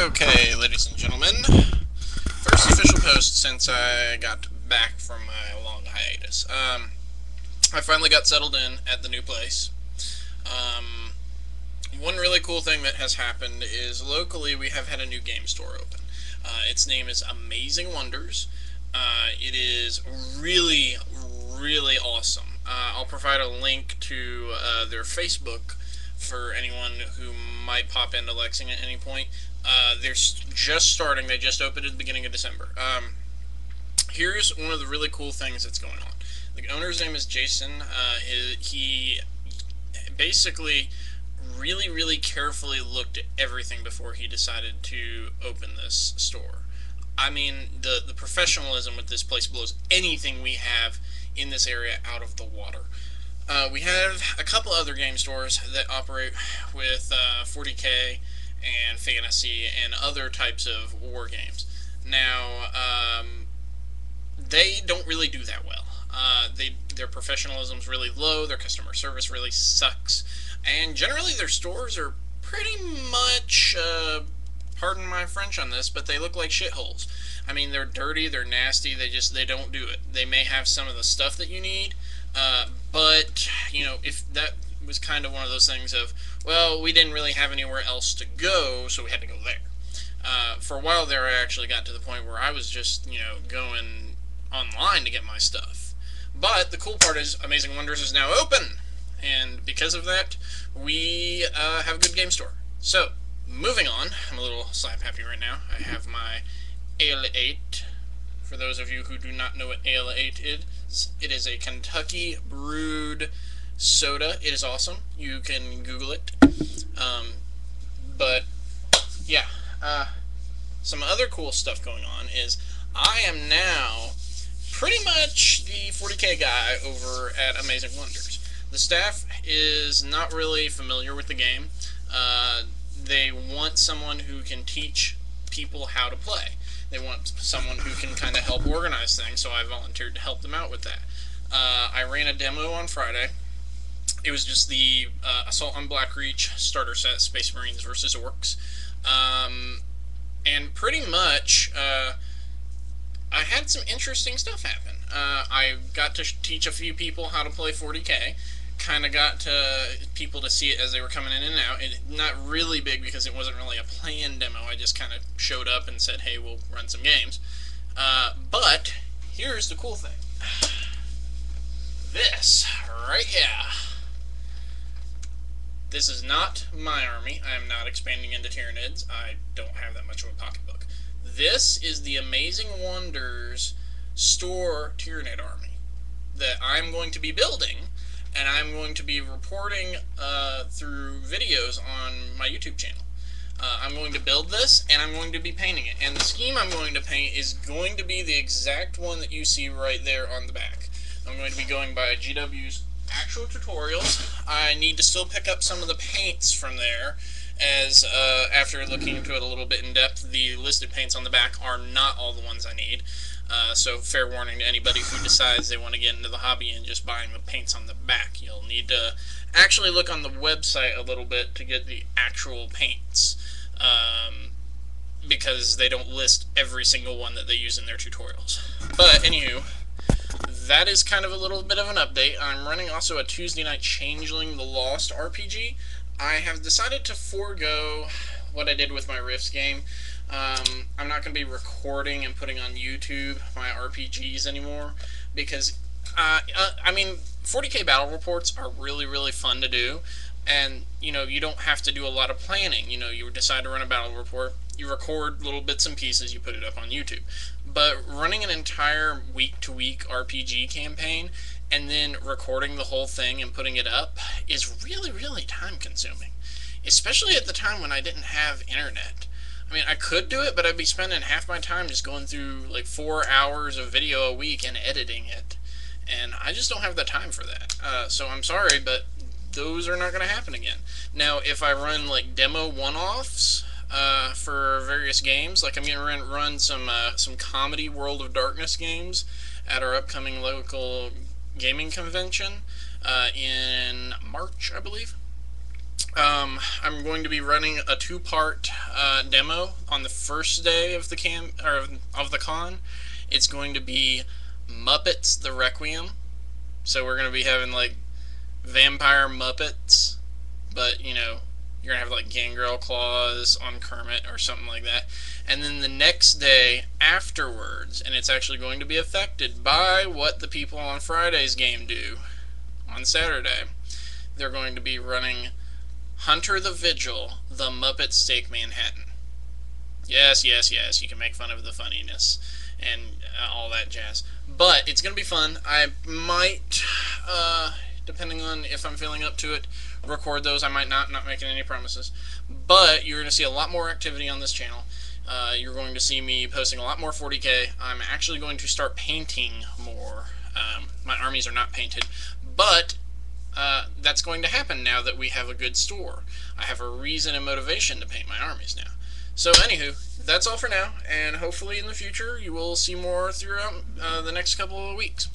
Okay, ladies and gentlemen, first official post since I got back from my long hiatus. I finally got settled in at the new place. Um, One really cool thing that has happened is locally we have had a new game store open. Its name is Amazing Wonders. It is really, really awesome. I'll provide a link to their Facebook for anyone who might pop into Lexington at any point. They're just starting. They just opened at the beginning of December. Here's one of the really cool things that's going on. The owner's name is Jason. He basically really, really carefully looked at everything before he decided to open this store. I mean, the professionalism with this place blows anything we have in this area out of the water. We have a couple other game stores that operate with 40K and fantasy and other types of war games. Now, they don't really do that well. Their professionalism's really low. Their customer service really sucks, and generally their stores are pretty much, pardon my French on this, but they look like shitholes. I mean, they're dirty, they're nasty. They don't do it. They may have some of the stuff that you need, but if that was kind of one of those things of, well, we didn't really have anywhere else to go, so we had to go there. For a while there, I actually got to the point where I was just, going online to get my stuff. But the cool part is Amazing Wonders is now open, and because of that, we have a good game store. So, moving on, I'm a little slap happy right now. I have my Ale 8. For those of you who do not know what Ale 8 is, it is a Kentucky brewed soda. It is awesome. You can Google it. But yeah, some other cool stuff going on is I am now pretty much the 40K guy over at Amazing Wonders. The staff is not really familiar with the game. They want someone who can teach people how to play. They want someone who can kind of help organize things, so I volunteered to help them out with that. I ran a demo on Friday. It was just the Assault on Blackreach starter set, Space Marines versus Orcs. And pretty much, I had some interesting stuff happen. I got to teach a few people how to play 40K. Kind of got to people to see it as they were coming in and out. Not really big because it wasn't really a planned demo. I just kind of showed up and said, hey, we'll run some games. But here's the cool thing. This right here. This is not my army. I am not expanding into Tyranids. I don't have that much of a pocketbook. This is the Amazing Wonders store Tyranid army that I'm going to be building, and I'm going to be reporting through videos on my YouTube channel. I'm going to build this, and I'm going to be painting it. And the scheme I'm going to paint is going to be the exact one that you see right there on the back. I'm going to be going by GW's actual tutorials. I need to still pick up some of the paints from there, as after looking into it a little bit in depth, the listed paints on the back are not all the ones I need. So fair warning to anybody who decides they want to get into the hobby and just buying the paints on the back. You'll need to actually look on the website a little bit to get the actual paints, because they don't list every single one that they use in their tutorials. But anywho, that is kind of a little bit of an update. I'm running also a Tuesday night Changeling the Lost RPG. I have decided to forego what I did with my Rifts game. I'm not going to be recording and putting on YouTube my RPGs anymore because, I mean, 40K battle reports are really, really fun to do, and, you don't have to do a lot of planning. You decide to run a battle report, you record little bits and pieces, you put it up on YouTube. But running an entire week-to-week RPG campaign and then recording the whole thing and putting it up is really, really time-consuming, especially at the time when I didn't have internet. I mean, I could do it, but I'd be spending half my time just going through like 4 hours of video a week and editing it, and I just don't have the time for that. So I'm sorry, but those are not going to happen again. Now, if I run like demo one-offs for various games, like I'm going to run some comedy World of Darkness games at our upcoming local gaming convention in March, I believe. I'm going to be running a two-part demo on the first day of the of the con. It's going to be Muppets: The Requiem. So we're going to be having like vampire Muppets, but you're gonna have like gangrel claws on Kermit or something like that. And then the next day afterwards, and it's actually going to be affected by what the people on Friday's game do on Saturday, they're going to be running Hunter the Vigil, the Muppet Steak Manhattan. Yes, yes, yes, you can make fun of the funniness and all that jazz. But it's going to be fun. I might, depending on if I'm feeling up to it, record those. I might not making any promises. But you're going to see a lot more activity on this channel. You're going to see me posting a lot more 40K. I'm actually going to start painting more. My armies are not painted. But that's going to happen now that we have a good store. I have a reason and motivation to paint my armies now. So anywho, that's all for now, and hopefully in the future you will see more throughout the next couple of weeks.